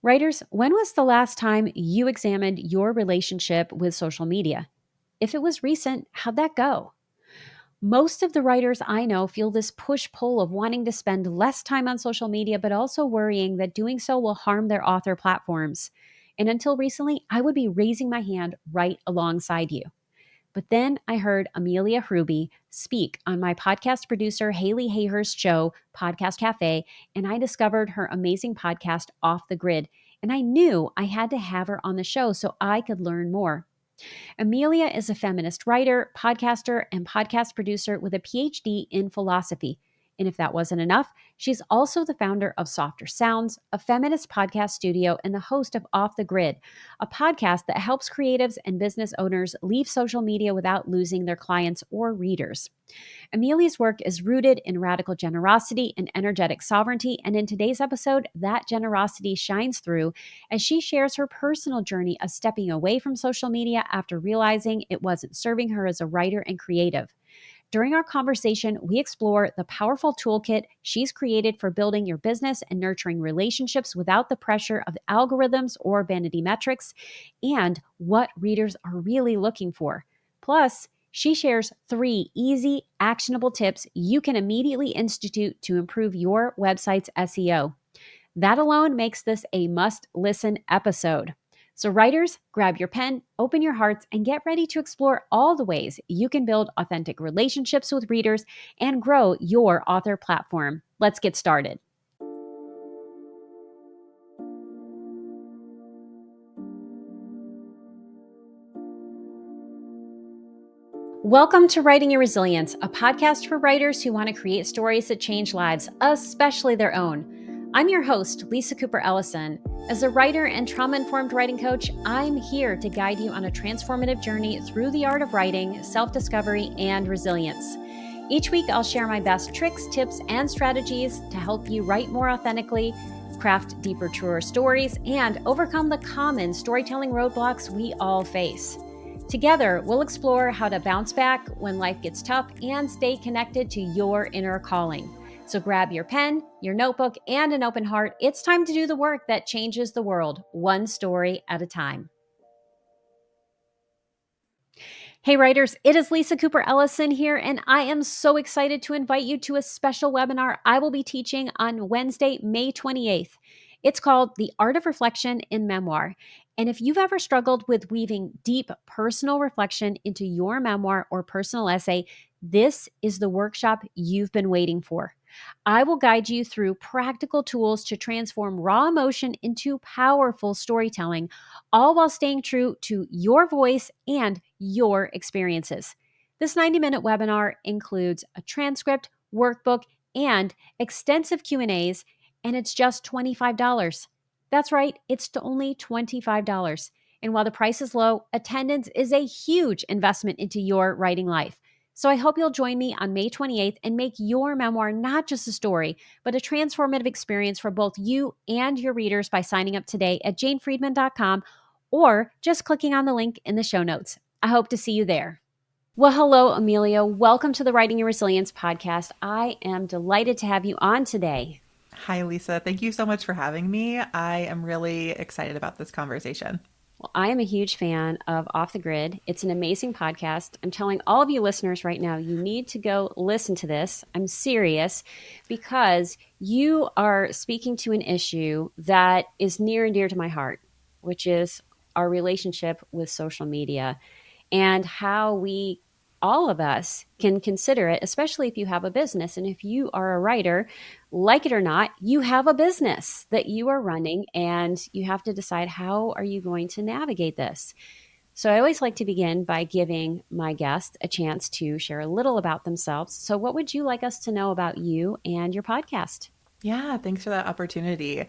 Writers, when was the last time you examined your relationship with social media? If it was recent, how'd that go? Most of the writers I know feel this push pull of wanting to spend less time on social media, but also worrying that doing so will harm their author platforms. And until recently, I would be raising my hand right alongside you. But then I heard Amelia Hruby speak on my podcast producer Haley Hayhurst's show, Podcast Cafe, and I discovered her amazing podcast, Off the Grid. And I knew I had to have her on the show so I could learn more. Amelia is a feminist writer, podcaster, and podcast producer with a PhD in philosophy. And if that wasn't enough, she's also the founder of Softer Sounds, a feminist podcast studio, and the host of Off the Grid, a podcast that helps creatives and business owners leave social media without losing their clients or readers. Amelia's work is rooted in radical generosity and energetic sovereignty, and in today's episode, that generosity shines through as she shares her personal journey of stepping away from social media after realizing it wasn't serving her as a writer and creative. During our conversation, we explore the powerful toolkit she's created for building your business and nurturing relationships without the pressure of algorithms or vanity metrics, and what readers are really looking for. Plus, she shares 3 easy, actionable tips you can immediately institute to improve your website's SEO. That alone makes this a must-listen episode. So writers, grab your pen, open your hearts, and get ready to explore all the ways you can build authentic relationships with readers and grow your author platform. Let's get started. Welcome to Writing Your Resilience, a podcast for writers who want to create stories that change lives, especially their own. I'm your host, Lisa Cooper Ellison. As a writer and trauma-informed writing coach, I'm here to guide you on a transformative journey through the art of writing, self-discovery, and resilience. Each week, I'll share my best tricks, tips, and strategies to help you write more authentically, craft deeper, truer stories, and overcome the common storytelling roadblocks we all face. Together, we'll explore how to bounce back when life gets tough and stay connected to your inner calling. So grab your pen, your notebook, and an open heart. It's time to do the work that changes the world, one story at a time. Hey writers, it is Lisa Cooper Ellison here, and I am so excited to invite you to a special webinar I will be teaching on Wednesday, May 28th. It's called The Art of Reflection in Memoir. And if you've ever struggled with weaving deep personal reflection into your memoir or personal essay, this is the workshop you've been waiting for. I will guide you through practical tools to transform raw emotion into powerful storytelling, all while staying true to your voice and your experiences. This 90-minute webinar includes a transcript, workbook, and extensive Q&As, and it's just $25. That's right, it's only $25. And while the price is low, attendance is a huge investment into your writing life. So I hope you'll join me on May 28th and make your memoir not just a story, but a transformative experience for both you and your readers by signing up today at janefriedman.com or just clicking on the link in the show notes. I hope to see you there. Well, hello, Amelia. Welcome to the Writing Your Resilience podcast. I am delighted to have you on today. Hi, Lisa. Thank you so much for having me. I am really excited about this conversation. Well, I am a huge fan of Off the Grid. It's an amazing podcast. I'm telling all of you listeners right now, you need to go listen to this. I'm serious because you are speaking to an issue that is near and dear to my heart, which is our relationship with social media and how we, all of us, can consider it, especially if you have a business. And if you are a writer, like it or not, you have a business that you are running and you have to decide how are you going to navigate this. So I always like to begin by giving my guest a chance to share a little about themselves. So what would you like us to know about you and your podcast? Yeah, thanks for that opportunity.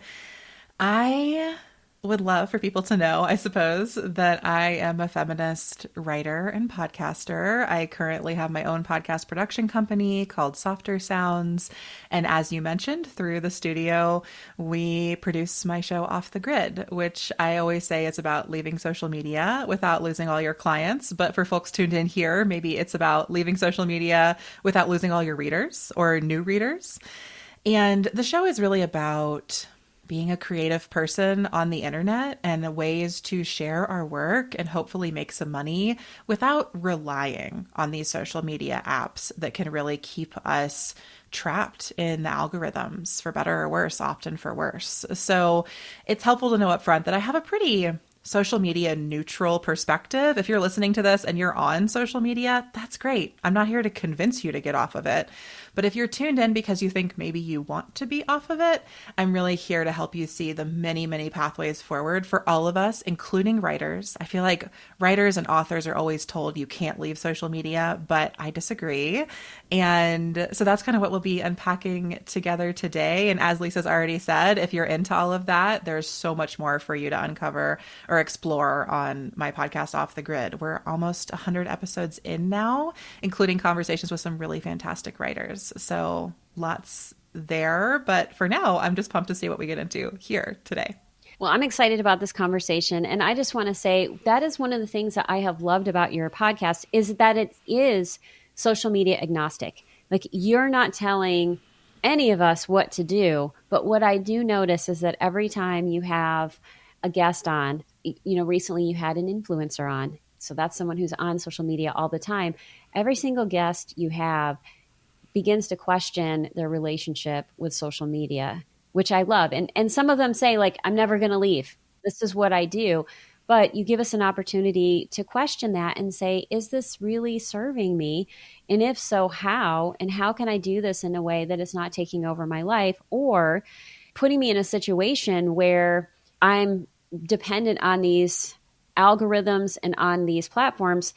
I would love for people to know, I suppose, that I am a feminist writer and podcaster. I currently have my own podcast production company called Softer Sounds. And as you mentioned, through the studio, we produce my show Off the Grid, which I always say is about leaving social media without losing all your clients. But for folks tuned in here, maybe it's about leaving social media without losing all your readers or new readers. And the show is really about being a creative person on the internet and ways to share our work and hopefully make some money without relying on these social media apps that can really keep us trapped in the algorithms, for better or worse, often for worse. So it's helpful to know up front that I have a pretty social media neutral perspective. If you're listening to this and you're on social media, that's great. I'm not here to convince you to get off of it. But if you're tuned in because you think maybe you want to be off of it, I'm really here to help you see the many, many pathways forward for all of us, including writers. I feel like writers and authors are always told you can't leave social media, but I disagree. And so that's kind of what we'll be unpacking together today. And as Lisa's already said, if you're into all of that, there's so much more for you to uncover or explore on my podcast, Off the Grid. We're almost 100 episodes in now, including conversations with some really fantastic writers. So lots there. But for now, I'm just pumped to see what we get into here today. Well, I'm excited about this conversation. And I just want to say that is one of the things that I have loved about your podcast is that it is social media agnostic. Like you're not telling any of us what to do. But what I do notice is that every time you have a guest on, recently you had an influencer on. So that's someone who's on social media all the time. Every single guest you have begins to question their relationship with social media, which I love. And some of them say, like, I'm never going to leave. This is what I do. But you give us an opportunity to question that and say, is this really serving me? And if so, how? And how can I do this in a way that is not taking over my life or putting me in a situation where I'm dependent on these algorithms and on these platforms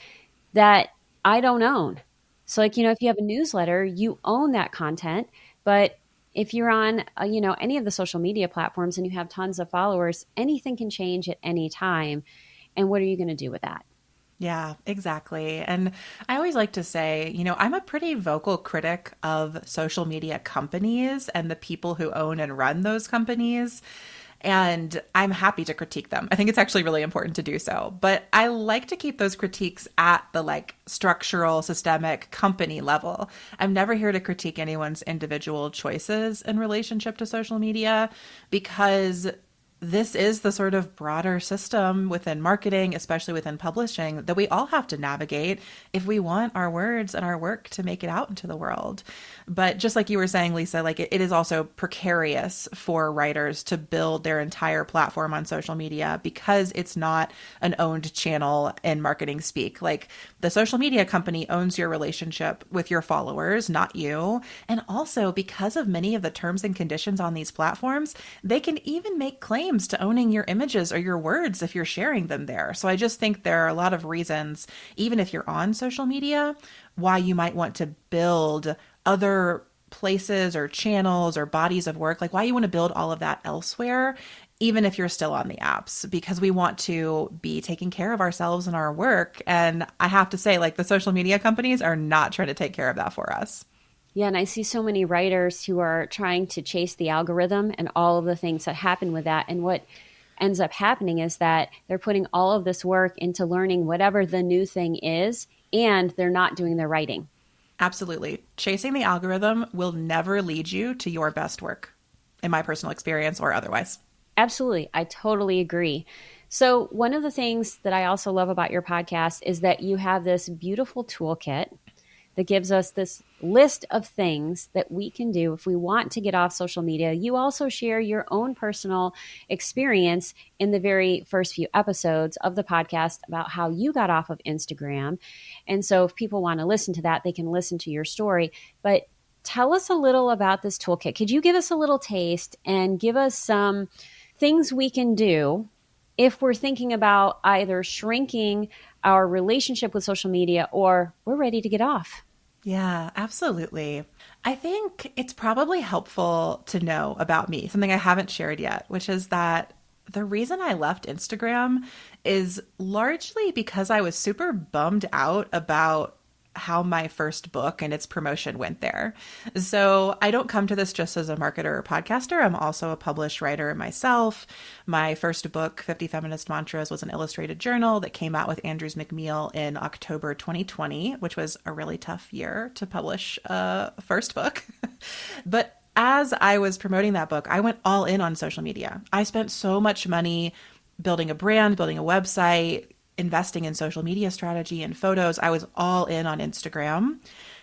that I don't own. So like, if you have a newsletter, you own that content. But if you're on, any of the social media platforms and you have tons of followers, anything can change at any time. And what are you going to do with that? Yeah, exactly. And I always like to say, I'm a pretty vocal critic of social media companies and the people who own and run those companies. And I'm happy to critique them. I think it's actually really important to do so. But I like to keep those critiques at the structural, systemic company level. I'm never here to critique anyone's individual choices in relationship to social media because this is the sort of broader system within marketing, especially within publishing, that we all have to navigate if we want our words and our work to make it out into the world. But just like you were saying, Lisa, it is also precarious for writers to build their entire platform on social media because it's not an owned channel in marketing speak. The social media company owns your relationship with your followers, not you. And also because of many of the terms and conditions on these platforms, they can even make claims to owning your images or your words if you're sharing them there. So I just think there are a lot of reasons, even if you're on social media, why you might want to build other places or channels or bodies of work, why you want to build all of that elsewhere, even if you're still on the apps, because we want to be taking care of ourselves and our work. And I have to say, the social media companies are not trying to take care of that for us. Yeah, and I see so many writers who are trying to chase the algorithm and all of the things that happen with that. And what ends up happening is that they're putting all of this work into learning whatever the new thing is, and they're not doing their writing. Absolutely. Chasing the algorithm will never lead you to your best work, in my personal experience or otherwise. Absolutely. I totally agree. So one of the things that I also love about your podcast is that you have this beautiful toolkit that gives us this list of things that we can do if we want to get off social media. You also share your own personal experience in the very first few episodes of the podcast about how you got off of Instagram. And so if people want to listen to that, they can listen to your story. But tell us a little about this toolkit. Could you give us a little taste and give us some things we can do if we're thinking about either shrinking our relationship with social media or we're ready to get off? Yeah, absolutely. I think it's probably helpful to know about me, something I haven't shared yet, which is that the reason I left Instagram is largely because I was super bummed out about how my first book and its promotion went there. So I don't come to this just as a marketer or podcaster. I'm also a published writer myself. My first book, 50 Feminist Mantras, was an illustrated journal that came out with Andrews McMeel in October 2020, which was a really tough year to publish a first book. But as I was promoting that book, I went all in on social media. I spent so much money building a brand, building a website, investing in social media strategy and photos. I was all in on Instagram.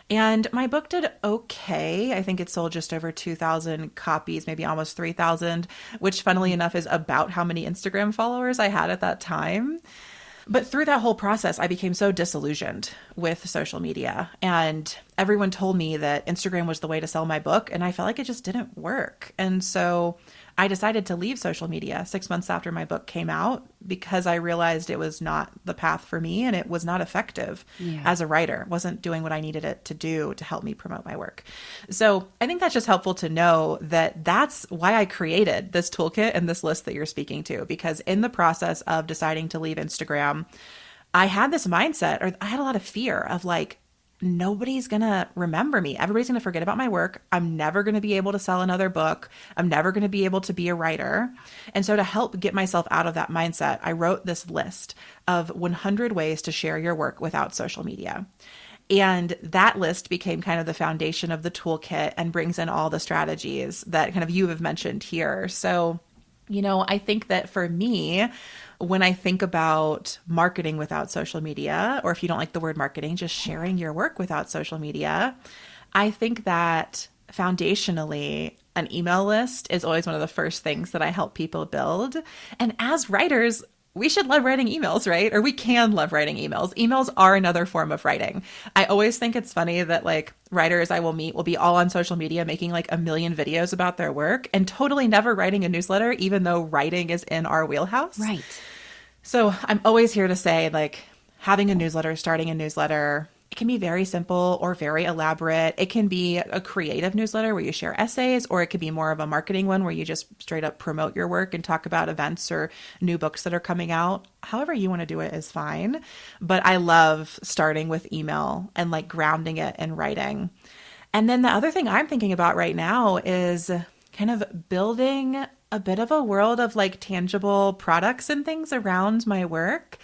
And my book did okay. I think it sold just over 2,000 copies, maybe almost 3,000, which funnily enough is about how many Instagram followers I had at that time. But through that whole process, I became so disillusioned with social media. And everyone told me that Instagram was the way to sell my book. And I felt like it just didn't work. And so I decided to leave social media 6 months after my book came out because I realized it was not the path for me and it was not effective as a writer. It wasn't doing what I needed it to do to help me promote my work. So I think that's just helpful to know that that's why I created this toolkit and this list that you're speaking to, because in the process of deciding to leave Instagram, I had this mindset, or I had a lot of fear of like, nobody's going to remember me. Everybody's going to forget about my work. I'm never going to be able to sell another book. I'm never going to be able to be a writer. And so to help get myself out of that mindset, I wrote this list of 100 ways to share your work without social media. And that list became kind of the foundation of the toolkit and brings in all the strategies that kind of you have mentioned here. So, I think that for me, when I think about marketing without social media, or if you don't like the word marketing, just sharing your work without social media, I think that foundationally, an email list is always one of the first things that I help people build. And as writers, we should love writing emails, right? Or we can love writing emails. Emails are another form of writing. I always think it's funny that like writers I will meet will be all on social media making like a million videos about their work and totally never writing a newsletter, even though writing is in our wheelhouse. Right. So I'm always here to say like having a newsletter, starting a newsletter, it can be very simple or very elaborate. It can be a creative newsletter where you share essays, or it could be more of a marketing one where you just straight up promote your work and talk about events or new books that are coming out. However you want to do it is fine. But I love starting with email and like grounding it in writing. And then the other thing I'm thinking about right now is kind of building a bit of a world of like tangible products and things around my work.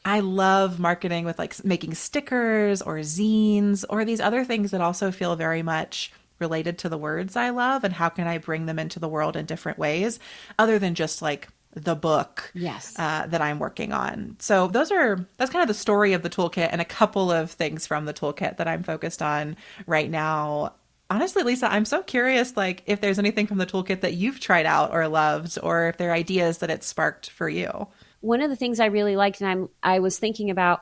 I love marketing with like making stickers or zines or these other things that also feel very much related to the words I love, and how can I bring them into the world in different ways other than just like the book that I'm working on. So that's kind of the story of the toolkit and a couple of things from the toolkit that I'm focused on right now. Honestly, Lisa, I'm so curious, like if there's anything from the toolkit that you've tried out or loved, or if there are ideas that it sparked for you. One of the things I really liked, and I was thinking about,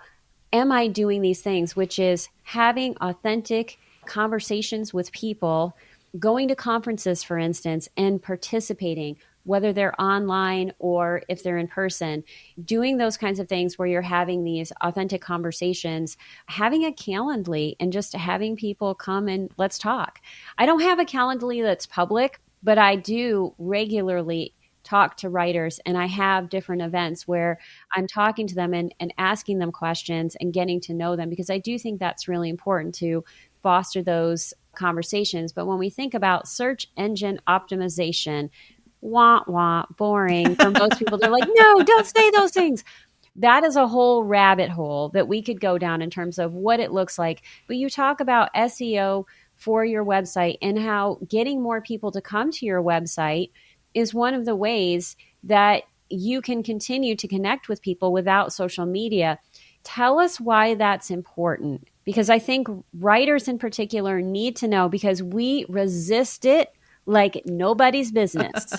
am I doing these things, which is having authentic conversations with people, going to conferences, for instance, and participating, whether they're online or if they're in person, doing those kinds of things where you're having these authentic conversations, having a Calendly and just having people come and let's talk. I don't have a Calendly that's public, but I do regularly talk to writers, and I have different events where I'm talking to them and asking them questions and getting to know them, because I do think that's really important to foster those conversations. But when we think about search engine optimization, wah, wah, boring for most people, they're like, no, don't say those things. That is a whole rabbit hole that we could go down in terms of what it looks like. But you talk about SEO for your website and how getting more people to come to your website is one of the ways that you can continue to connect with people without social media. Tell us why that's important, because I think writers in particular need to know, because we resist it like nobody's business.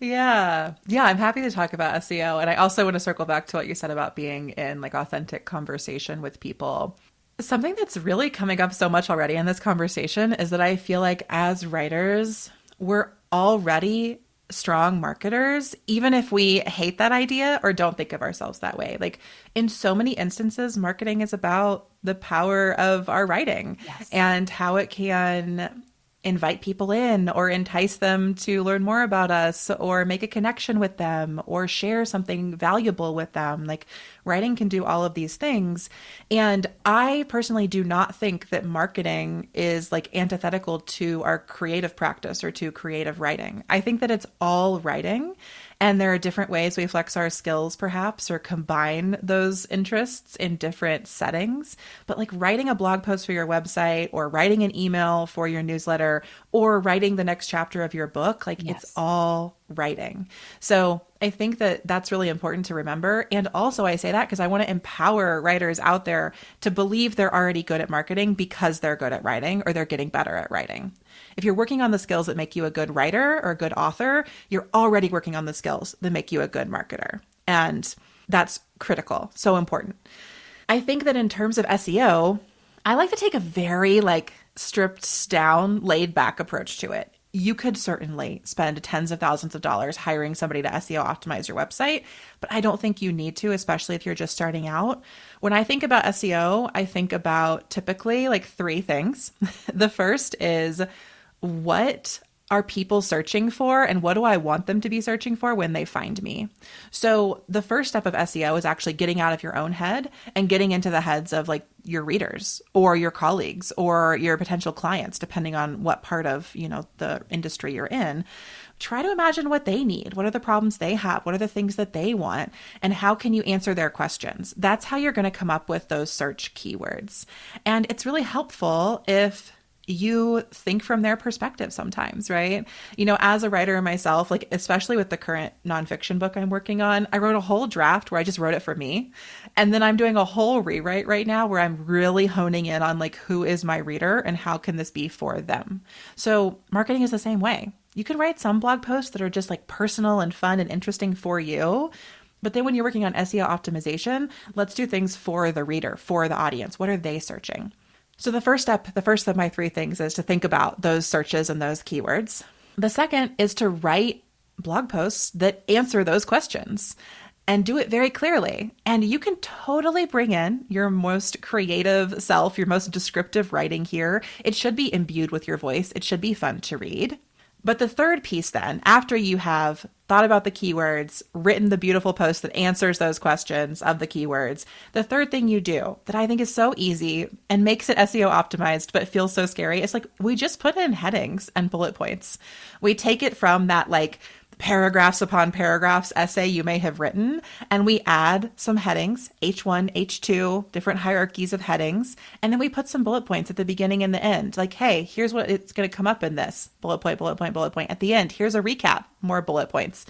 Yeah. I'm happy to talk about SEO. And I also want to circle back to what you said about being in like authentic conversation with people. Something that's really coming up so much already in this conversation is that I feel like as writers, we're already strong marketers, even if we hate that idea or don't think of ourselves that way. Like in so many instances, marketing is about the power of our writing and how it can invite people in or entice them to learn more about us or make a connection with them or share something valuable with them. Like writing can do all of these things. And I personally do not think that marketing is like antithetical to our creative practice or to creative writing. I think that it's all writing. And there are different ways we flex our skills, perhaps, or combine those interests in different settings. But like writing a blog post for your website or writing an email for your newsletter or writing the next chapter of your book, like it's Yes. all writing. So I think that that's really important to remember. And also, I say that because I want to empower writers out there to believe they're already good at marketing because they're good at writing or they're getting better at writing. If you're working on the skills that make you a good writer or a good author, you're already working on the skills that make you a good marketer. And that's critical, so important. I think that in terms of SEO, I like to take a very like stripped down, laid back approach to it. You could certainly spend tens of thousands of dollars hiring somebody to SEO optimize your website, but I don't think you need to, especially if you're just starting out. When I think about SEO, I think about typically like three things. The first is, what are people searching for and what do I want them to be searching for when they find me? So the first step of SEO is actually getting out of your own head and getting into the heads of like your readers or your colleagues or your potential clients, depending on what part of, the industry you're in. Try to imagine what they need. What are the problems they have? What are the things that they want? And how can you answer their questions? That's how you're going to come up with those search keywords. And it's really helpful if you think from their perspective sometimes, right? As a writer myself, like especially with the current nonfiction book I'm working on, I wrote a whole draft where I just wrote it for me. And then I'm doing a whole rewrite right now where I'm really honing in on like, who is my reader and how can this be for them? So marketing is the same way. You can write some blog posts that are just like personal and fun and interesting for you. But then when you're working on SEO optimization, let's do things for the reader, for the audience. What are they searching? So the first of my three things is to think about those searches and those keywords. The second is to write blog posts that answer those questions and do it very clearly. And you can totally bring in your most creative self, your most descriptive writing here. It should be imbued with your voice. It should be fun to read. But the third piece then, after you have thought about the keywords, written the beautiful post that answers those questions of the keywords, the third thing you do that I think is so easy and makes it SEO optimized but feels so scary is like we just put in headings and bullet points. We take it from that like paragraphs upon paragraphs essay you may have written, and we add some headings, H1, H2, different hierarchies of headings, and then we put some bullet points at the beginning and the end. Like, hey, here's what it's going to come up in this. Bullet point, bullet point, bullet point. At the end, here's a recap, more bullet points.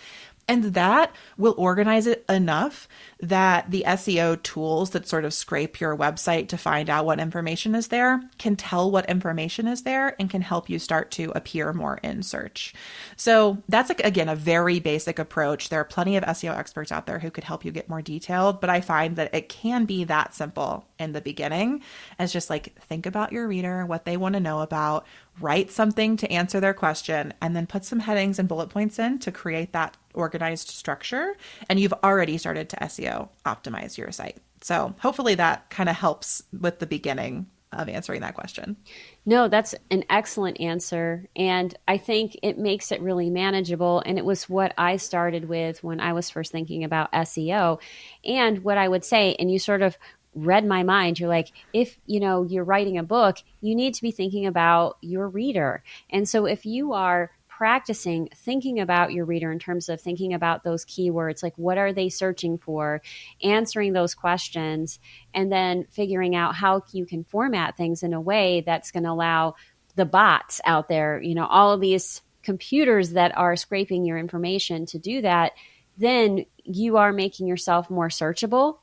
And that will organize it enough that the SEO tools that sort of scrape your website to find out what information is there can tell what information is there and can help you start to appear more in search. So that's, like, again, a very basic approach. There are plenty of SEO experts out there who could help you get more detailed, but I find that it can be that simple in the beginning as just like think about your reader, what they want to know about, write something to answer their question, and then put some headings and bullet points in to create that organized structure. And you've already started to SEO optimize your site. So hopefully that kind of helps with the beginning of answering that question. No, that's an excellent answer. And I think it makes it really manageable. And it was what I started with when I was first thinking about SEO. And what I would say, and you sort of read my mind, you're like, if you're writing a book, you need to be thinking about your reader. And so if you are practicing thinking about your reader in terms of thinking about those keywords, like what are they searching for, answering those questions, and then figuring out how you can format things in a way that's going to allow the bots out there, all of these computers that are scraping your information to do that, then you are making yourself more searchable.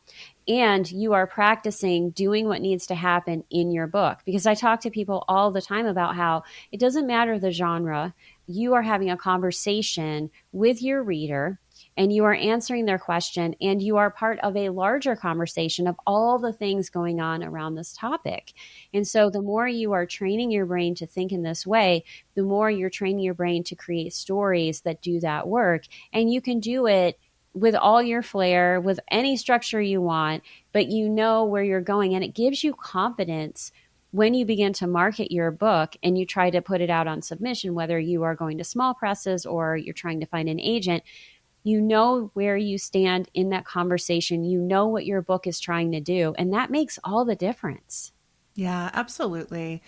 And you are practicing doing what needs to happen in your book. Because I talk to people all the time about how it doesn't matter the genre. You are having a conversation with your reader and you are answering their question, and you are part of a larger conversation of all the things going on around this topic. And so the more you are training your brain to think in this way, the more you're training your brain to create stories that do that work. And you can do it with all your flair, with any structure you want, but you know where you're going. And it gives you confidence when you begin to market your book and you try to put it out on submission, whether you are going to small presses or you're trying to find an agent. You know where you stand in that conversation. You know what your book is trying to do. And that makes all the difference. Yeah, absolutely.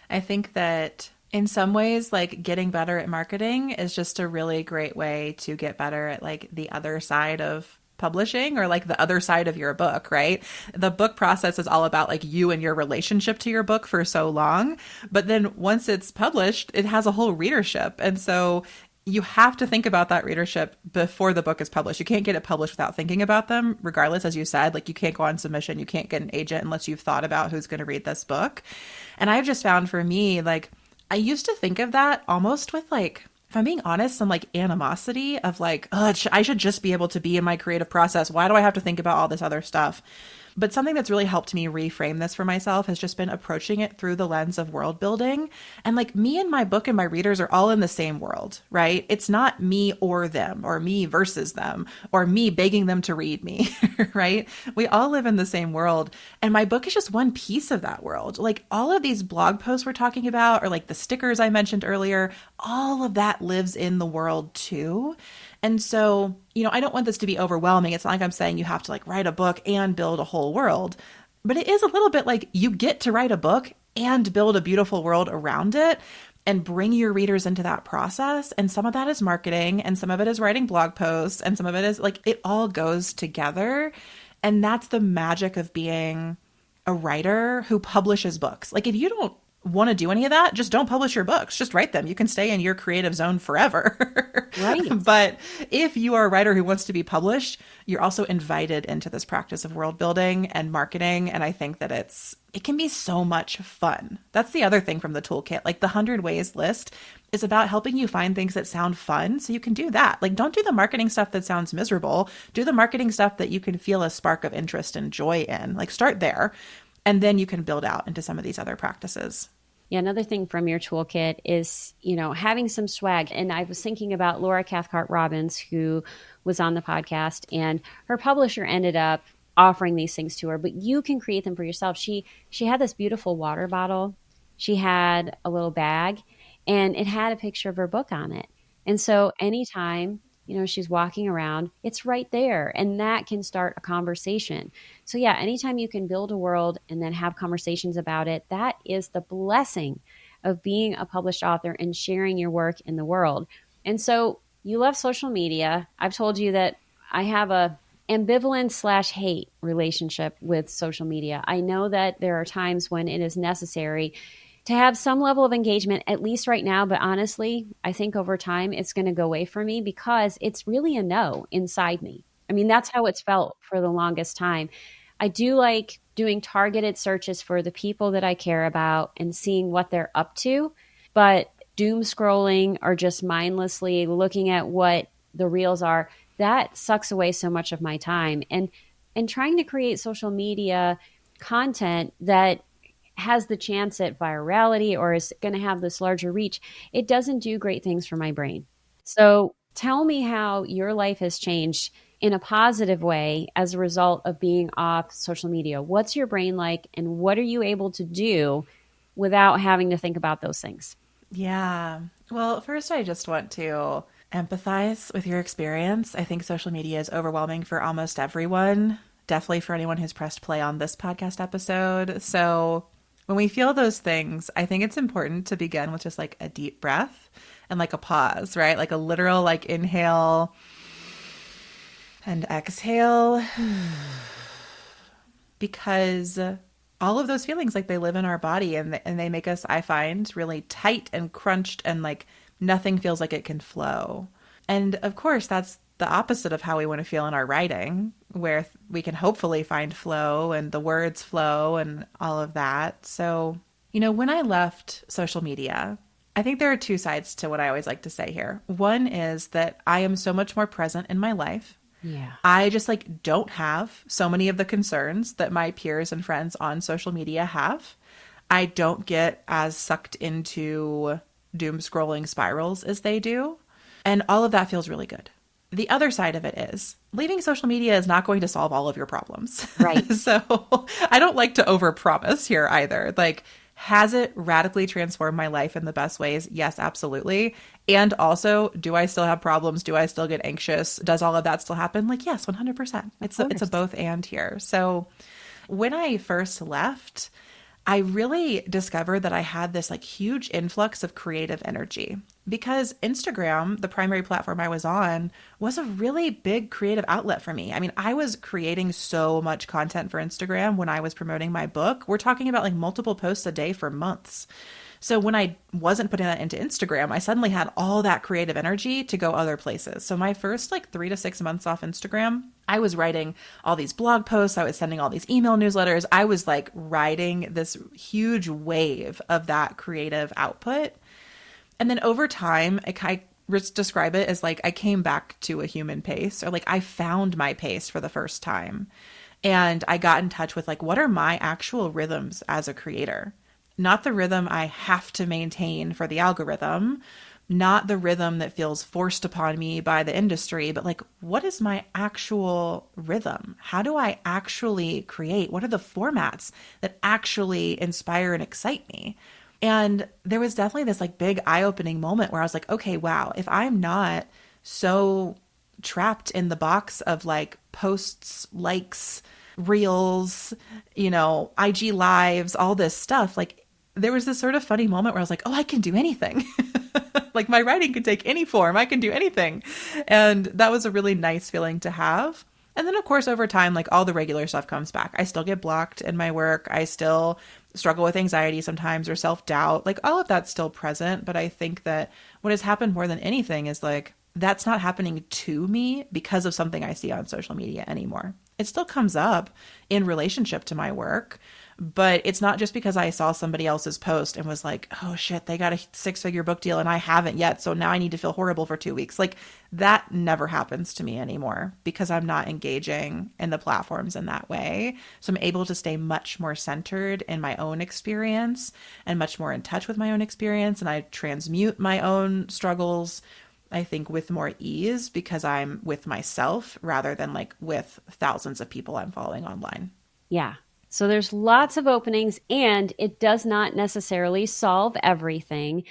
I think that In some ways, like getting better at marketing is just a really great way to get better at like the other side of publishing or like the other side of your book, right? The book process is all about like you and your relationship to your book for so long. But then once it's published, it has a whole readership. And so you have to think about that readership before the book is published. You can't get it published without thinking about them, regardless, as you said, like you can't go on submission, you can't get an agent unless you've thought about who's going to read this book. And I've just found for me, like, I used to think of that almost with like, if I'm being honest, some like animosity of like, oh, I should just be able to be in my creative process. Why do I have to think about all this other stuff? But something that's really helped me reframe this for myself has just been approaching it through the lens of world building. And like me and my book and my readers are all in the same world, right? It's not me or them or me versus them or me begging them to read me, right? We all live in the same world. And my book is just one piece of that world. Like all of these blog posts we're talking about, or like the stickers I mentioned earlier, all of that lives in the world too. And so, I don't want this to be overwhelming. It's not like I'm saying you have to like write a book and build a whole world, but it is a little bit like you get to write a book and build a beautiful world around it and bring your readers into that process. And some of that is marketing and some of it is writing blog posts and some of it is like, it all goes together. And that's the magic of being a writer who publishes books. Like if you don't want to do any of that, just don't publish your books. Just write them. You can stay in your creative zone forever. Right. But if you are a writer who wants to be published, you're also invited into this practice of world building and marketing. And I think that it can be so much fun. That's the other thing from the toolkit. Like the 100 ways list is about helping you find things that sound fun so you can do that. Like don't do the marketing stuff that sounds miserable. Do the marketing stuff that you can feel a spark of interest and joy in. Like start there. And then you can build out into some of these other practices. Yeah, another thing from your toolkit is, having some swag. And I was thinking about Laura Cathcart Robbins, who was on the podcast, and her publisher ended up offering these things to her, but you can create them for yourself. She had this beautiful water bottle. She had a little bag, and it had a picture of her book on it. And so anytime she's walking around, it's right there. And that can start a conversation. So yeah, anytime you can build a world and then have conversations about it, that is the blessing of being a published author and sharing your work in the world. And so you love social media. I've told you that I have a ambivalent/hate relationship with social media. I know that there are times when it is necessary to have some level of engagement, at least right now. But honestly, I think over time it's going to go away from me because it's really a no inside me. I mean, that's how it's felt for the longest time. I do like doing targeted searches for the people that I care about and seeing what they're up to. But doom scrolling or just mindlessly looking at what the reels are, that sucks away so much of my time. And trying to create social media content that has the chance at virality or is going to have this larger reach, it doesn't do great things for my brain. So tell me how your life has changed in a positive way as a result of being off social media. What's your brain like, and what are you able to do without having to think about those things? Yeah. Well, first, I just want to empathize with your experience. I think social media is overwhelming for almost everyone, definitely for anyone who's pressed play on this podcast episode. So when we feel those things, I think it's important to begin with just like a deep breath and like a pause, right? Like a literal like inhale and exhale. Because all of those feelings, like they live in our body and they make us, I find, really tight and crunched and like nothing feels like it can flow. And of course, that's the opposite of how we want to feel in our writing, where we can hopefully find flow and the words flow and all of that. So, when I left social media, I think there are two sides to what I always like to say here. One is that I am so much more present in my life. Yeah. I just like don't have so many of the concerns that my peers and friends on social media have. I don't get as sucked into doom scrolling spirals as they do. And all of that feels really good. The other side of it is leaving social media is not going to solve all of your problems. Right. So I don't like to overpromise here either. Like, has it radically transformed my life in the best ways? Yes, absolutely. And also, do I still have problems? Do I still get anxious? Does all of that still happen? Like, yes, 100%. It's a both and here. So when I first left, I really discovered that I had this like huge influx of creative energy because Instagram, the primary platform I was on, was a really big creative outlet for me. I mean, I was creating so much content for Instagram when I was promoting my book. We're talking about like multiple posts a day for months. So when I wasn't putting that into Instagram, I suddenly had all that creative energy to go other places. So my first like 3 to 6 months off Instagram, I was writing all these blog posts. I was sending all these email newsletters. I was like riding this huge wave of that creative output. And then over time, I describe it as like I came back to a human pace, or like I found my pace for the first time. And I got in touch with like, what are my actual rhythms as a creator? Not the rhythm I have to maintain for the algorithm, not the rhythm that feels forced upon me by the industry, but like, what is my actual rhythm? How do I actually create? What are the formats that actually inspire and excite me? And there was definitely this like big eye-opening moment where I was like, okay, wow, if I'm not so trapped in the box of like posts, likes, reels, IG lives, all this stuff, like there was this sort of funny moment where I was like, oh, I can do anything. Like my writing can take any form. I can do anything. And that was a really nice feeling to have. And then, of course, over time, like all the regular stuff comes back. I still get blocked in my work. I still struggle with anxiety sometimes or self-doubt. Like all of that's still present. But I think that what has happened more than anything is like, that's not happening to me because of something I see on social media anymore. It still comes up in relationship to my work, but it's not just because I saw somebody else's post and was like, oh shit, they got a 6-figure book deal and I haven't yet. So now I need to feel horrible for 2 weeks. Like that never happens to me anymore because I'm not engaging in the platforms in that way. So I'm able to stay much more centered in my own experience and much more in touch with my own experience. And I transmute my own struggles, I think, with more ease because I'm with myself rather than like with thousands of people I'm following online. Yeah. So there's lots of openings and it does not necessarily solve everything.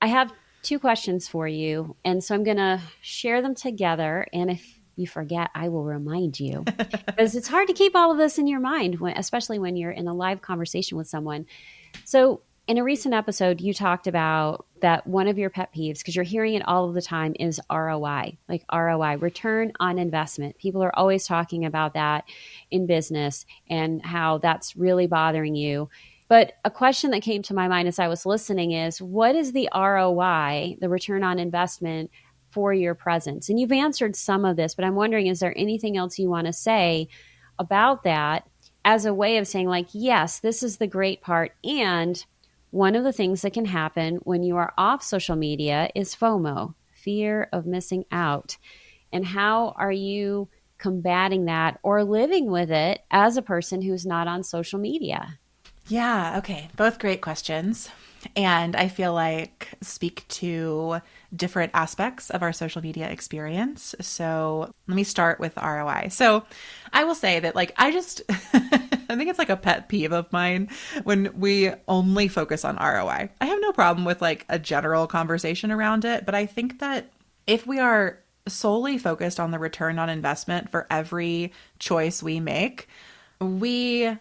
I have two questions for you. And so I'm going to share them together. And if you forget, I will remind you because it's hard to keep all of this in your mind, especially when you're in a live conversation with someone. So in a recent episode, you talked about that one of your pet peeves, because you're hearing it all of the time, is ROI, like ROI, return on investment. People are always talking about that in business and how that's really bothering you. But a question that came to my mind as I was listening is, what is the ROI, the return on investment, for your presence? And you've answered some of this, but I'm wondering, is there anything else you want to say about that as a way of saying like, yes, this is the great part. And one of the things that can happen when you are off social media is FOMO, fear of missing out. And how are you combating that or living with it as a person who's not on social media? Yeah, okay. Both great questions. And I feel like speak to different aspects of our social media experience. So let me start with ROI. So I will say that like I just I think it's like a pet peeve of mine when we only focus on ROI. I have no problem with like a general conversation around it, but I think that if we are solely focused on the return on investment for every choice we make, we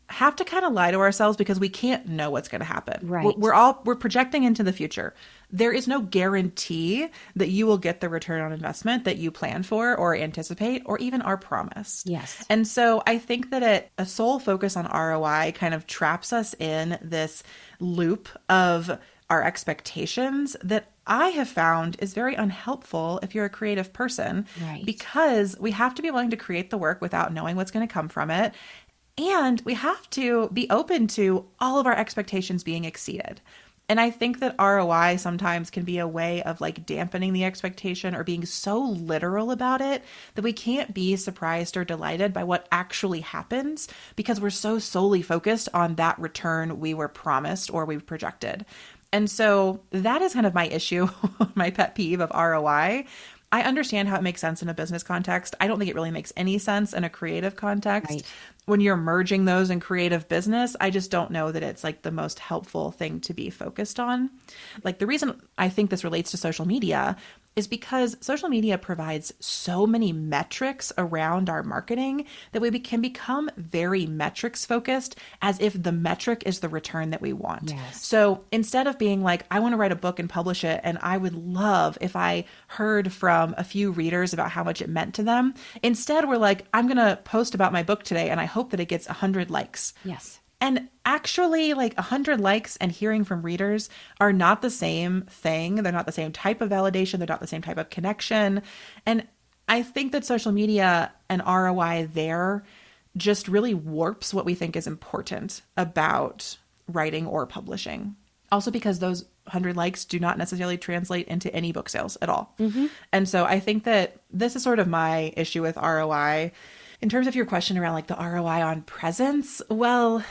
have to kind of lie to ourselves because we can't know what's going to happen. Right. We're projecting into the future. There is no guarantee that you will get the return on investment that you plan for or anticipate or even are promised. Yes. And so I think that a sole focus on ROI kind of traps us in this loop of our expectations that I have found is very unhelpful if you're a creative person, Right. because we have to be willing to create the work without knowing what's going to come from it. And we have to be open to all of our expectations being exceeded. And I think that ROI sometimes can be a way of like dampening the expectation or being so literal about it that we can't be surprised or delighted by what actually happens because we're so solely focused on that return we were promised or we projected. And so that is kind of my issue, my pet peeve of ROI. I understand how it makes sense in a business context. I don't think it really makes any sense in a creative context. Right. When you're merging those in creative business, I just don't know that it's like the most helpful thing to be focused on. Like the reason I think this relates to social media is because social media provides so many metrics around our marketing that we can become very metrics focused, as if the metric is the return that we want. Yes. So instead of being like, I want to write a book and publish it, and I would love if I heard from a few readers about how much it meant to them, instead we're like, I'm going to post about my book today and I hope that it gets 100 likes. Yes. And actually, like 100 likes and hearing from readers are not the same thing. They're not the same type of validation. They're not the same type of connection. And I think that social media and ROI there just really warps what we think is important about writing or publishing. Also, because those 100 likes do not necessarily translate into any book sales at all. Mm-hmm. And so I think that this is sort of my issue with ROI. In terms of your question around like the ROI on presence, well,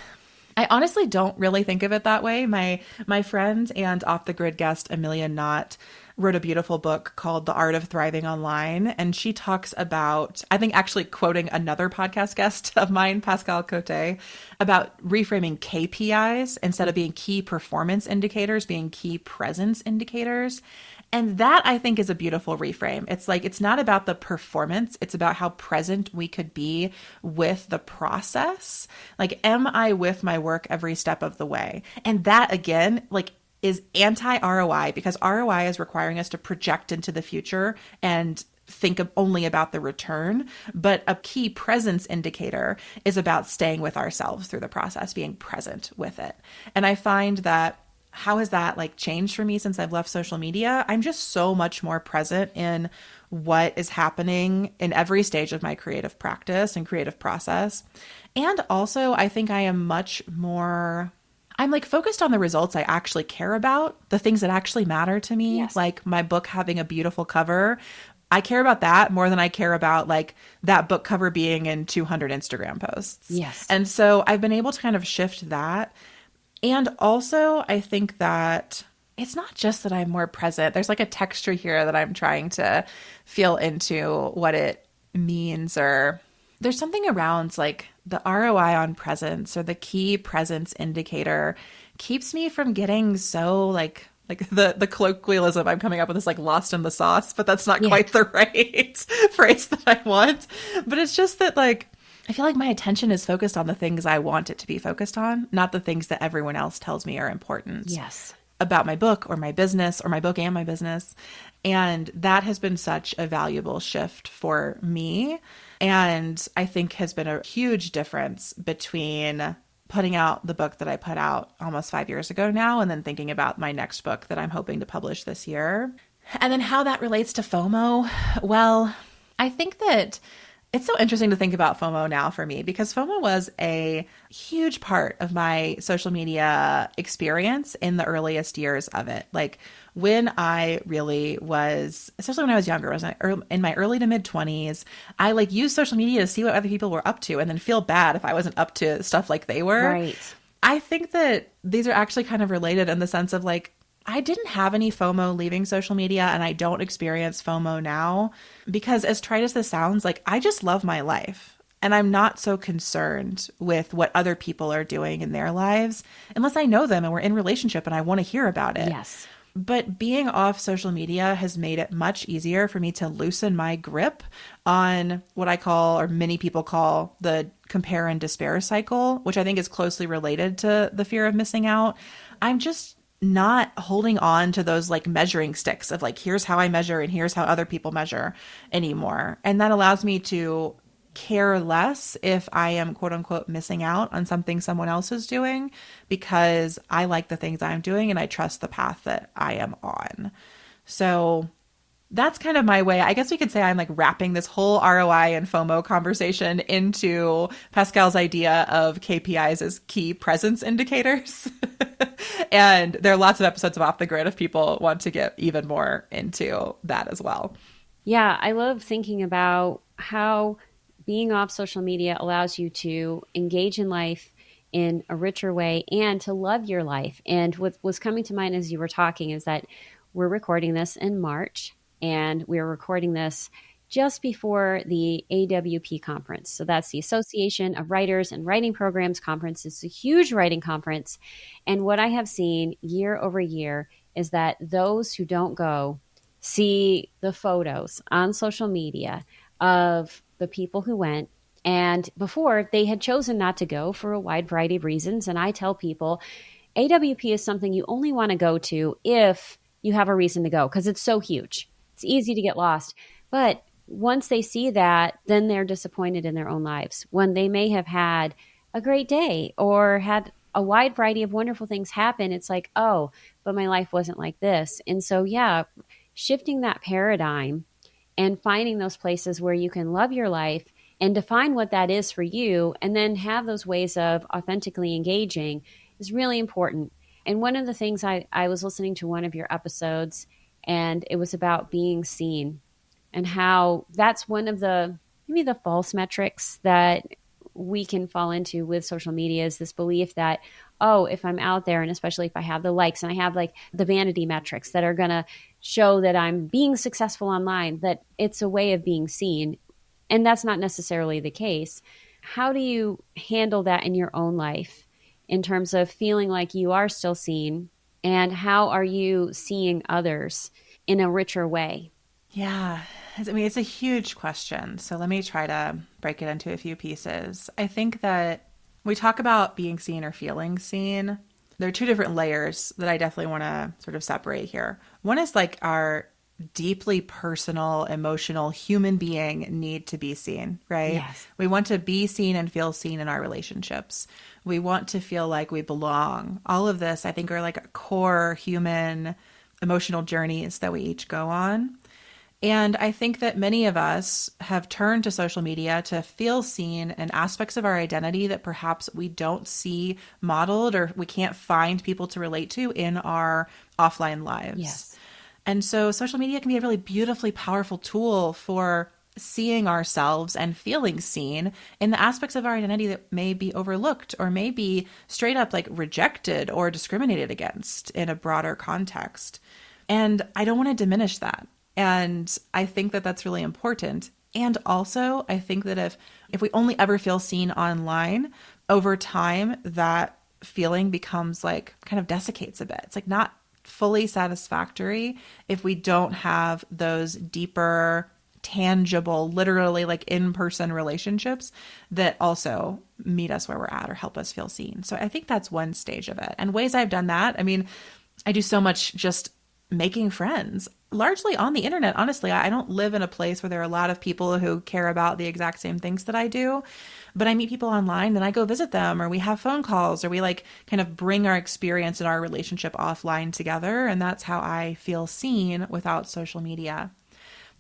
I honestly don't really think of it that way. My friend and off the grid guest, Amelia Knott, wrote a beautiful book called The Art of Thriving Online. And she talks about, I think actually quoting another podcast guest of mine, Pascale Coté, about reframing KPIs instead of being key performance indicators, being key presence indicators. And that I think is a beautiful reframe. It's like, it's not about the performance. It's about how present we could be with the process. Like, am I with my work every step of the way? And that again, like, is anti-ROI, because ROI is requiring us to project into the future and think of only about the return. But a key presence indicator is about staying with ourselves through the process, being present with it. And I find that, how has that like changed for me since I've left social media? I'm just so much more present in what is happening in every stage of my creative practice and creative process. And also, I think I am much more, I'm like focused on the results I actually care about, the things that actually matter to me, Yes. like my book having a beautiful cover. I care about that more than I care about like that book cover being in 200 Instagram posts. Yes. And so I've been able to kind of shift that. And also, I think that it's not just that I'm more present. There's like a texture here that I'm trying to feel into what it means, or there's something around like the ROI on presence or the key presence indicator keeps me from getting so like the colloquialism I'm coming up with is like lost in the sauce, but that's not quite the right phrase that I want. But it's just that like, I feel like my attention is focused on the things I want it to be focused on, not the things that everyone else tells me are important. Yes. About my book or my business, or my book and my business. And that has been such a valuable shift for me. And I think has been a huge difference between putting out the book that I put out almost 5 years ago now, and then thinking about my next book that I'm hoping to publish this year. And then how that relates to FOMO. Well, I think that it's so interesting to think about FOMO now for me, because FOMO was a huge part of my social media experience in the earliest years of it. Like when I really was, especially when I was younger, I was in my early to mid 20s, I like used social media to see what other people were up to and then feel bad if I wasn't up to stuff like they were. Right. I think that these are actually kind of related in the sense of like, I didn't have any FOMO leaving social media, and I don't experience FOMO now because, as trite as this sounds, like I just love my life and I'm not so concerned with what other people are doing in their lives unless I know them and we're in relationship and I want to hear about it. Yes. But being off social media has made it much easier for me to loosen my grip on what I call, or many people call, the compare and despair cycle, which I think is closely related to the fear of missing out. I'm just not holding on to those like measuring sticks of like, here's how I measure and here's how other people measure anymore. And that allows me to care less if I am quote unquote missing out on something someone else is doing, because I like the things I'm doing and I trust the path that I am on. So that's kind of my way. I guess we could say I'm like wrapping this whole ROI and FOMO conversation into Pascale's idea of KPIs as key presence indicators. And there are lots of episodes of Off the Grid if people want to get even more into that as well. Yeah, I love thinking about how being off social media allows you to engage in life in a richer way and to love your life. And what was coming to mind as you were talking is that we're recording this in March, and we're recording this just before the AWP conference. So that's the Association of Writers and Writing Programs conference. It's a huge writing conference. And what I have seen year over year is that those who don't go see the photos on social media of the people who went. And before, they had chosen not to go for a wide variety of reasons. And I tell people AWP is something you only want to go to if you have a reason to go because it's so huge. It's easy to get lost. But once they see that, then they're disappointed in their own lives when they may have had a great day or had a wide variety of wonderful things happen. It's like, oh, but my life wasn't like this. And so, yeah, shifting that paradigm and finding those places where you can love your life and define what that is for you, and then have those ways of authentically engaging is really important. And one of the things I was listening to one of your episodes, and it was about being seen and how that's one of the maybe the false metrics that we can fall into with social media is this belief that, oh, if I'm out there, and especially if I have the likes and I have like the vanity metrics that are going to show that I'm being successful online, that it's a way of being seen. And that's not necessarily the case. How do you handle that in your own life in terms of feeling like you are still seen? And how are you seeing others in a richer way? Yeah. I mean, it's a huge question. So let me try to break it into a few pieces. I think that we talk about being seen or feeling seen. There are two different layers that I definitely want to sort of separate here. One is like our deeply personal, emotional human being need to be seen, right? Yes. We want to be seen and feel seen in our relationships. We want to feel like we belong. All of this, I think, are like core human emotional journeys that we each go on. And I think that many of us have turned to social media to feel seen in aspects of our identity that perhaps we don't see modeled or we can't find people to relate to in our offline lives. Yes. And so social media can be a really beautifully powerful tool for seeing ourselves and feeling seen in the aspects of our identity that may be overlooked or may be straight up like rejected or discriminated against in a broader context. And I don't want to diminish that. And I think that that's really important. And also, I think that if we only ever feel seen online, over time, that feeling becomes like kind of desiccates a bit. It's like not fully satisfactory if we don't have those deeper, tangible, literally like in-person relationships that also meet us where we're at or help us feel seen. So I think that's one stage of it. And ways I've done that, I mean, I do so much just making friends, largely on the internet. Honestly, I don't live in a place where there are a lot of people who care about the exact same things that I do, but I meet people online and I go visit them, or we have phone calls, or we like kind of bring our experience and our relationship offline together. And that's how I feel seen without social media.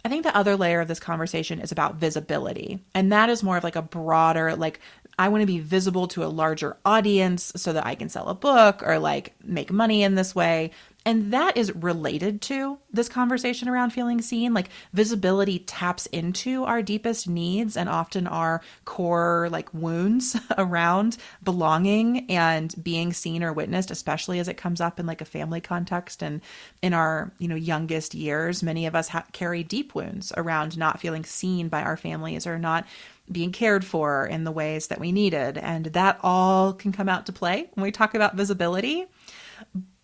I think the other layer of this conversation is about visibility. And that is more of like a broader, like, I want to be visible to a larger audience so that I can sell a book or like make money in this way. And that is related to this conversation around feeling seen. Like visibility taps into our deepest needs and often our core like wounds around belonging and being seen or witnessed, especially as it comes up in like a family context. And in our, youngest years, many of us carry deep wounds around not feeling seen by our families or not being cared for in the ways that we needed. And that all can come out to play when we talk about visibility.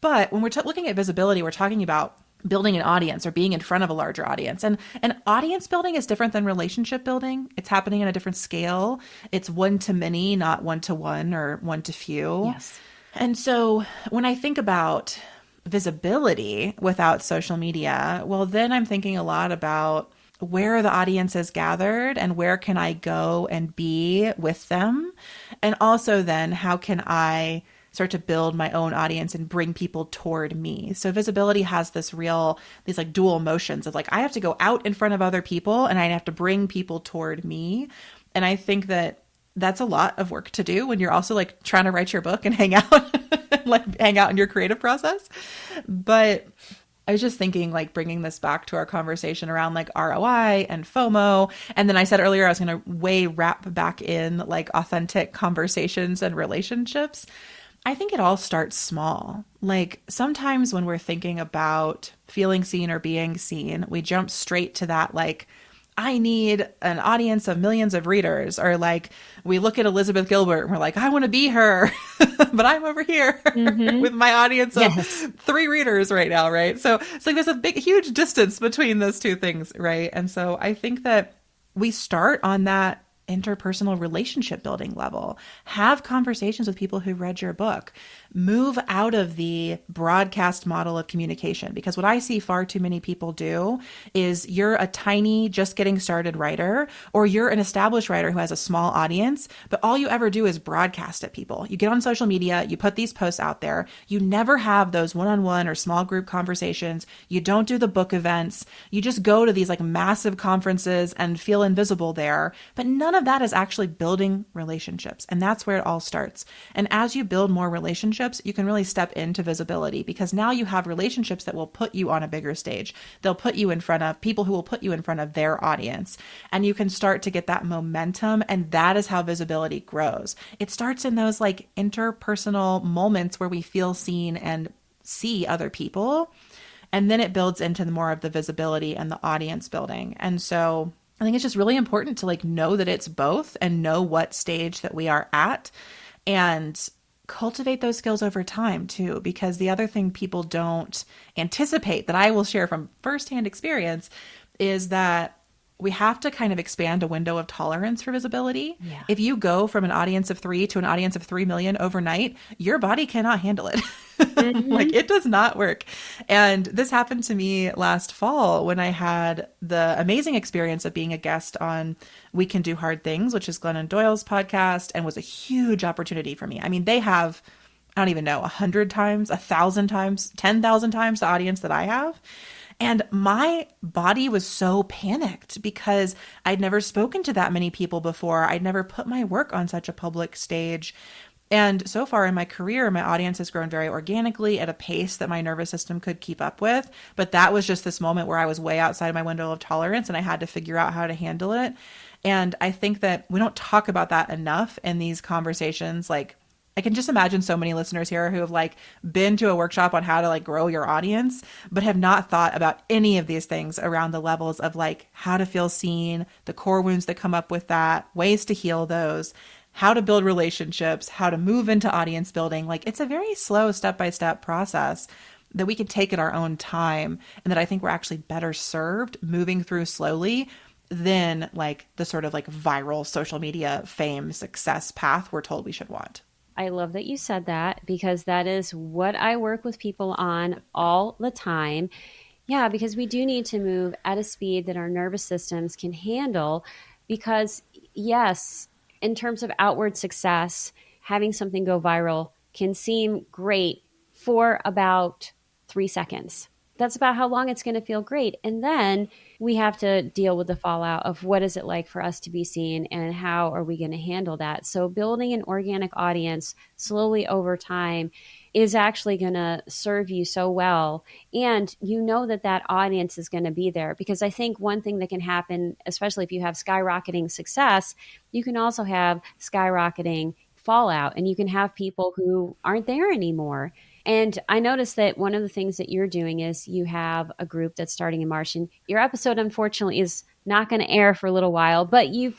But when we're looking at visibility, we're talking about building an audience or being in front of a larger audience. And audience building is different than relationship building. It's happening at a different scale. It's one to many, not one to one or one to few. Yes. And so when I think about visibility without social media, well, then I'm thinking a lot about where are the audiences gathered and where can I go and be with them? And also then how can I start to build my own audience and bring people toward me? So visibility has these like dual motions of like, I have to go out in front of other people and I have to bring people toward me. And I think that that's a lot of work to do when you're also like trying to write your book and hang out, like hang out in your creative process. But I was just thinking, like, bringing this back to our conversation around like ROI and FOMO. And then I said earlier, I was going to wrap back in like authentic conversations and relationships. I think it all starts small. Like sometimes when we're thinking about feeling seen or being seen, we jump straight to that like I need an audience of millions of readers. Or like we look at Elizabeth Gilbert and we're like, I want to be her, but I'm over here Mm-hmm. with my audience of Yes. 3 readers right now, right? So it's like there's a big, huge distance between those two things, right? And so I think that we start on that interpersonal relationship building level. Have conversations with people who read your book. Move out of the broadcast model of communication, because what I see far too many people do is you're a tiny, just getting started writer, or you're an established writer who has a small audience, but all you ever do is broadcast at people. You get on social media, you put these posts out there. You never have those one-on-one or small group conversations. You don't do the book events. You just go to these like massive conferences and feel invisible there. But none of that is actually building relationships. And that's where it all starts. And as you build more relationships, you can really step into visibility, because now you have relationships that will put you on a bigger stage. They'll put you in front of people who will put you in front of their audience, and you can start to get that momentum. And that is how visibility grows. It starts in those like interpersonal moments where we feel seen and see other people. And then it builds into more of the visibility and the audience building. And so I think it's just really important to like know that it's both, and know what stage that we are at, and cultivate those skills over time too. Because the other thing people don't anticipate, that I will share from firsthand experience, is that we have to kind of expand a window of tolerance for visibility. Yeah. If you go from an audience of 3 to an audience of 3 million overnight, your body cannot handle it. Mm-hmm. Like it does not work. And this happened to me last fall when I had the amazing experience of being a guest on We Can Do Hard Things, which is Glennon Doyle's podcast, and was a huge opportunity for me. I mean, they have, I don't even know, 100 times, 1,000 times, 10,000 times the audience that I have. And my body was so panicked because I'd never spoken to that many people before. I'd never put my work on such a public stage. And so far in my career, my audience has grown very organically at a pace that my nervous system could keep up with. But that was just this moment where I was way outside my window of tolerance, and I had to figure out how to handle it. And I think that we don't talk about that enough in these conversations. Like, I can just imagine so many listeners here who have like been to a workshop on how to like grow your audience, but have not thought about any of these things around the levels of like how to feel seen, the core wounds that come up with that, ways to heal those, how to build relationships, how to move into audience building. Like it's a very slow step-by-step process that we can take at our own time, and that I think we're actually better served moving through slowly than like the sort of like viral social media fame success path we're told we should want. I love that you said that, because that is what I work with people on all the time. Yeah, because we do need to move at a speed that our nervous systems can handle. Because, yes, in terms of outward success, having something go viral can seem great for about 3 seconds. That's about how long it's going to feel great. And then we have to deal with the fallout of what is it like for us to be seen, and how are we going to handle that? So building an organic audience slowly over time is actually going to serve you so well. And you know that that audience is going to be there, because I think one thing that can happen, especially if you have skyrocketing success, you can also have skyrocketing fallout, and you can have people who aren't there anymore. And I noticed that one of the things that you're doing is you have a group that's starting in March, and your episode unfortunately is not going to air for a little while, but you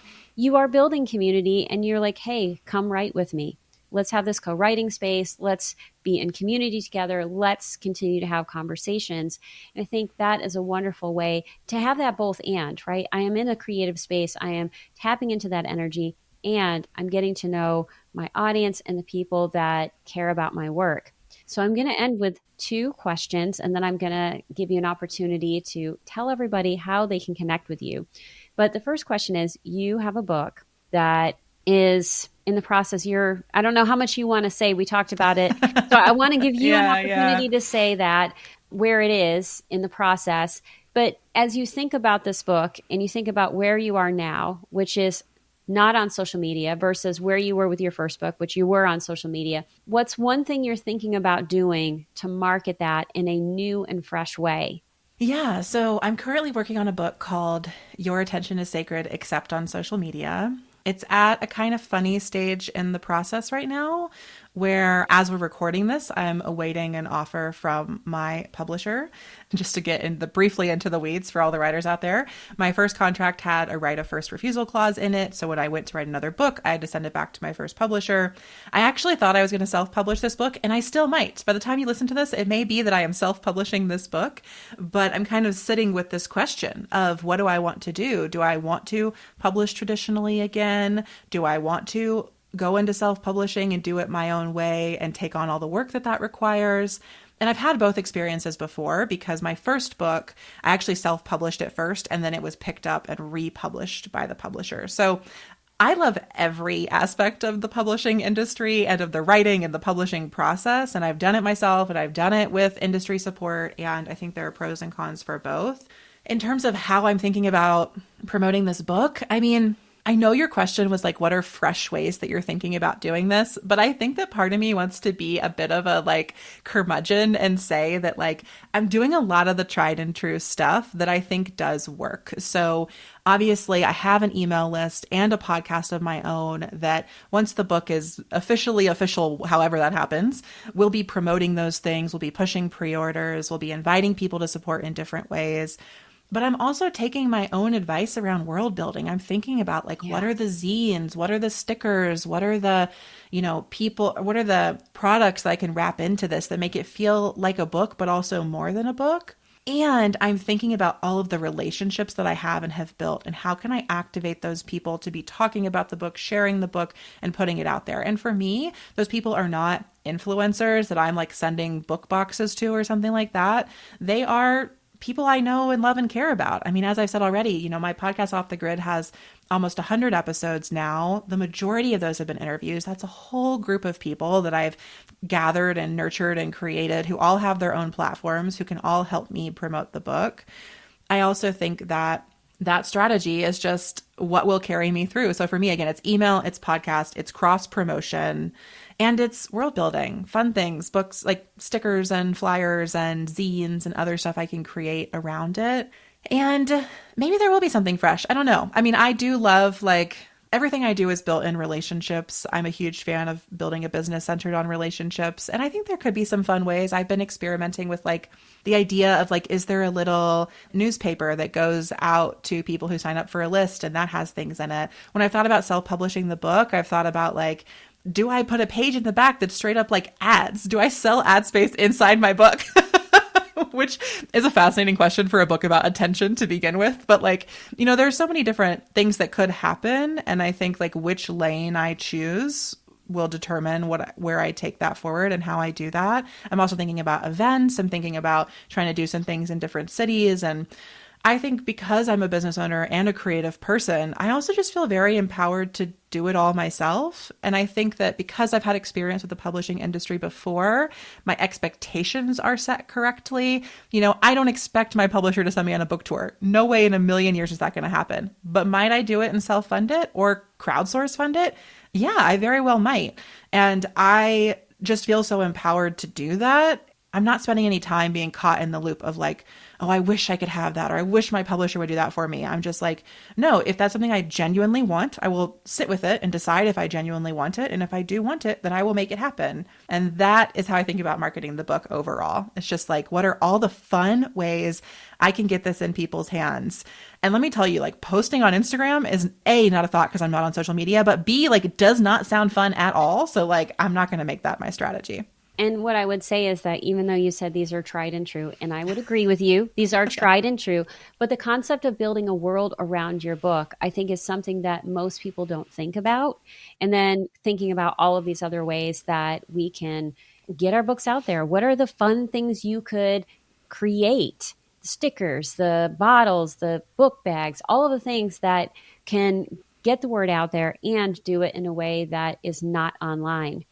are building community, and you're like, hey, come write with me. Let's have this co-writing space. Let's be in community together. Let's continue to have conversations. And I think that is a wonderful way to have that both and, right? I am in a creative space. I am tapping into that energy, and I'm getting to know my audience and the people that care about my work. So I'm going to end with 2 questions, and then I'm going to give you an opportunity to tell everybody how they can connect with you. But the first question is, you have a book that is in the process. I don't know how much you want to say. We talked about it. So I want to give you an opportunity to say that, where it is in the process. But as you think about this book and you think about where you are now, which is not on social media, versus where you were with your first book, which you were on social media, what's one thing you're thinking about doing to market that in a new and fresh way? Yeah, so I'm currently working on a book called Your Attention is Sacred, Except on Social Media. It's at a kind of funny stage in the process right now, where as we're recording this, I'm awaiting an offer from my publisher. Just to get briefly into the weeds for all the writers out there, my first contract had a right of first refusal clause in it. So when I went to write another book, I had to send it back to my first publisher. I actually thought I was going to self-publish this book, and I still might. By the time you listen to this, it may be that I am self-publishing this book, but I'm kind of sitting with this question of what do I want to do? Do I want to publish traditionally again? Do I want to go into self-publishing and do it my own way and take on all the work that that requires? And I've had both experiences before, because my first book, I actually self-published it first, and then it was picked up and republished by the publisher. So I love every aspect of the publishing industry and of the writing and the publishing process. And I've done it myself, and I've done it with industry support. And I think there are pros and cons for both. In terms of how I'm thinking about promoting this book, I mean, I know your question was like, what are fresh ways that you're thinking about doing this? But I think that part of me wants to be a bit of a like curmudgeon and say that like I'm doing a lot of the tried and true stuff that I think does work. So obviously I have an email list and a podcast of my own that once the book is officially official, however that happens, we'll be promoting those things. We'll be pushing pre-orders. We'll be inviting people to support in different ways. But I'm also taking my own advice around world building. I'm thinking about like, what are the zines? What are the stickers? What are the, people, what are the products that I can wrap into this that make it feel like a book, but also more than a book? And I'm thinking about all of the relationships that I have and have built, and how can I activate those people to be talking about the book, sharing the book, and putting it out there. And for me, those people are not influencers that I'm like sending book boxes to or something like that. They are people I know and love and care about. I mean, as I've said already, my podcast Off the Grid has almost 100 episodes now. The majority of those have been interviews. That's a whole group of people that I've gathered and nurtured and created, who all have their own platforms, who can all help me promote the book. I also think that strategy is just what will carry me through. So for me, again, it's email, it's podcast, it's cross promotion, and it's world building, fun things, books like stickers and flyers and zines and other stuff I can create around it. And maybe there will be something fresh. I don't know. I mean, I do love like everything I do is built in relationships. I'm a huge fan of building a business centered on relationships. And I think there could be some fun ways. I've been experimenting with like the idea of like, is there a little newspaper that goes out to people who sign up for a list and that has things in it? When I've thought about self-publishing the book, I've thought about like, do I put a page in the back that's straight up like ads? Do I sell ad space inside my book? Which is a fascinating question for a book about attention to begin with. But like, there's so many different things that could happen. And I think like which lane I choose will determine where I take that forward and how I do that. I'm also thinking about events. I'm thinking about trying to do some things in different cities. And I think because I'm a business owner and a creative person, I also just feel very empowered to do it all myself. And I think that because I've had experience with the publishing industry before, my expectations are set correctly. I don't expect my publisher to send me on a book tour. No way in a million years is that going to happen. But might I do it and self-fund it or crowdsource fund it? Yeah, I very well might. And I just feel so empowered to do that. I'm not spending any time being caught in the loop of like, oh, I wish I could have that, or I wish my publisher would do that for me. I'm just like, no, if that's something I genuinely want, I will sit with it and decide if I genuinely want it. And if I do want it, then I will make it happen. And that is how I think about marketing the book overall. It's just like, what are all the fun ways I can get this in people's hands? And let me tell you, like posting on Instagram is A, not a thought because I'm not on social media, but B, like it does not sound fun at all. So like, I'm not going to make that my strategy. And what I would say is that even though you said these are tried and true, and I would agree with you, these are tried and true, but the concept of building a world around your book, I think is something that most people don't think about. And then thinking about all of these other ways that we can get our books out there. What are the fun things you could create? The stickers, the bottles, the book bags, all of the things that can get the word out there and do it in a way that is not online.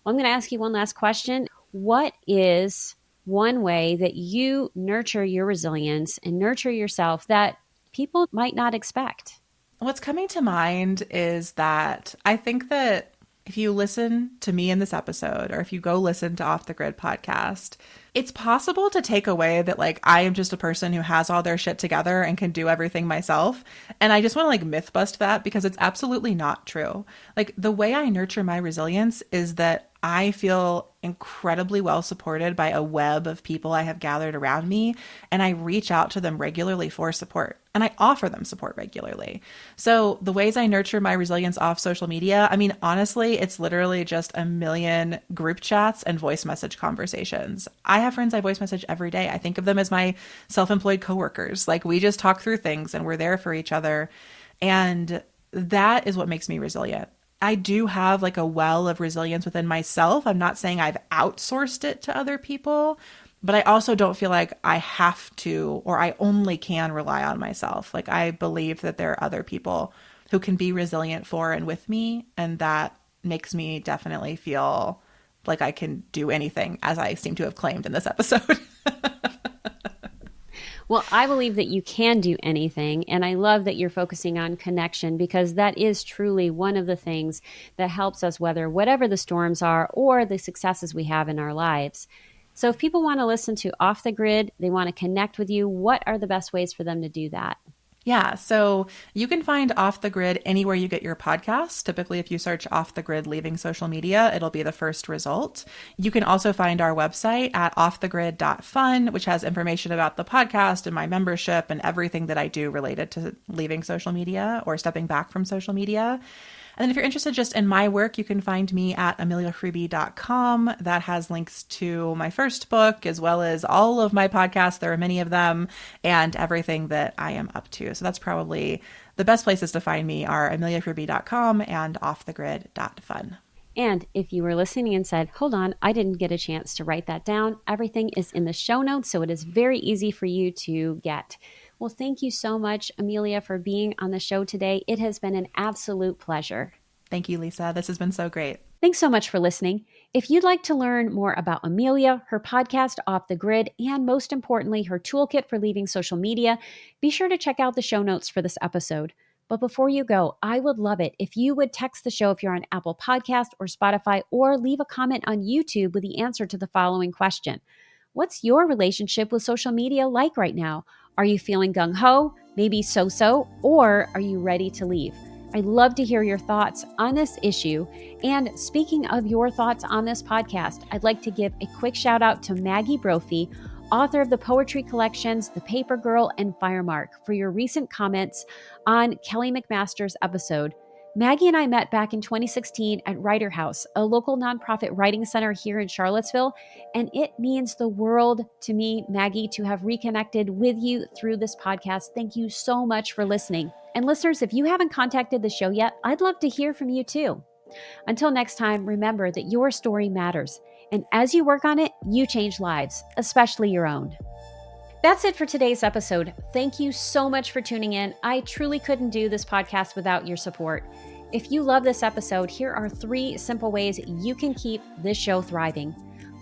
Well, I'm going to ask you one last question. What is one way that you nurture your resilience and nurture yourself that people might not expect? What's coming to mind is that I think that if you listen to me in this episode, or if you go listen to Off the Grid podcast, It's possible to take away that like I am just a person who has all their shit together and can do everything myself. And I just want to like myth bust that because it's absolutely not true. Like the way I nurture my resilience is that I feel incredibly well supported by a web of people I have gathered around me, and I reach out to them regularly for support. And I offer them support regularly. So, the ways I nurture my resilience off social media, I mean, honestly, it's literally just a million group chats and voice message conversations. I have friends I voice message every day. I think of them as my self employed coworkers. Like, we just talk through things and we're there for each other. And that is what makes me resilient. I do have like a well of resilience within myself. I'm not saying I've outsourced it to other people, but I also don't feel like I have to or I only can rely on myself. Like I believe that there are other people who can be resilient for and with me. And that makes me definitely feel like I can do anything, as I seem to have claimed in this episode. Well, I believe that you can do anything. And I love that you're focusing on connection because that is truly one of the things that helps us weather whatever the storms are or the successes we have in our lives. So if people want to listen to Off the Grid, they want to connect with you, what are the best ways for them to do that? Yeah, so you can find Off the Grid anywhere you get your podcasts. Typically, if you search Off the Grid Leaving Social Media, it'll be the first result. You can also find our website at offthegrid.fun, which has information about the podcast and my membership and everything that I do related to leaving social media or stepping back from social media. And then if you're interested just in my work, you can find me at ameliahruby.com. That has links to my first book, as well as all of my podcasts. There are many of them, and everything that I am up to. So that's probably the best places to find me are ameliahruby.com and offthegrid.fun. And if you were listening and said, hold on, I didn't get a chance to write that down, everything is in the show notes, so it is very easy for you to get. Well, thank you so much, Amelia, for being on the show today. It has been an absolute pleasure. Thank you, Lisa. This has been so great. Thanks so much for listening. If you'd like to learn more about Amelia, her podcast, Off the Grid, and most importantly, her toolkit for leaving social media, be sure to check out the show notes for this episode. But before you go, I would love it if you would text the show if you're on Apple Podcast or Spotify, or leave a comment on YouTube with the answer to the following question. What's your relationship with social media like right now? Are you feeling gung-ho, maybe so-so, or are you ready to leave? I'd love to hear your thoughts on this issue. And speaking of your thoughts on this podcast, I'd like to give a quick shout out to Maggie Brophy, author of the poetry collections The Paper Girl and Firemark, for your recent comments on Kelly McMaster's episode. Maggie and I met back in 2016 at Writer House, a local nonprofit writing center here in Charlottesville, and it means the world to me, Maggie, to have reconnected with you through this podcast. Thank you so much for listening. And listeners, if you haven't contacted the show yet, I'd love to hear from you too. Until next time, remember that your story matters, and as you work on it, you change lives, especially your own. That's it for today's episode. Thank you so much for tuning in. I truly couldn't do this podcast without your support. If you love this episode, here are 3 simple ways you can keep this show thriving.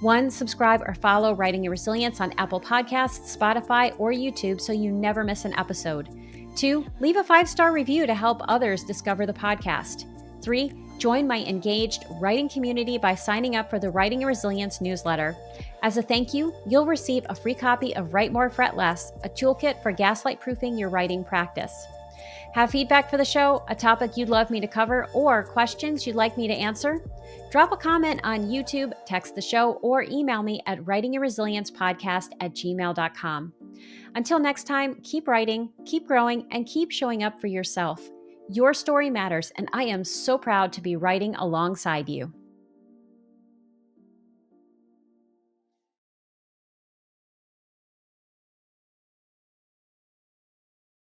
1, subscribe or follow Writing Your Resilience on Apple Podcasts, Spotify, or YouTube so you never miss an episode. 2, leave a 5-star review to help others discover the podcast. 3, join my engaged writing community by signing up for the Writing Your Resilience newsletter. As a thank you, you'll receive a free copy of Write More, Fret Less, a toolkit for gaslight proofing your writing practice. Have feedback for the show, a topic you'd love me to cover, or questions you'd like me to answer? Drop a comment on YouTube, text the show, or email me at writingyourresiliencepodcast@gmail.com. Until next time, keep writing, keep growing, and keep showing up for yourself. Your story matters, and I am so proud to be writing alongside you.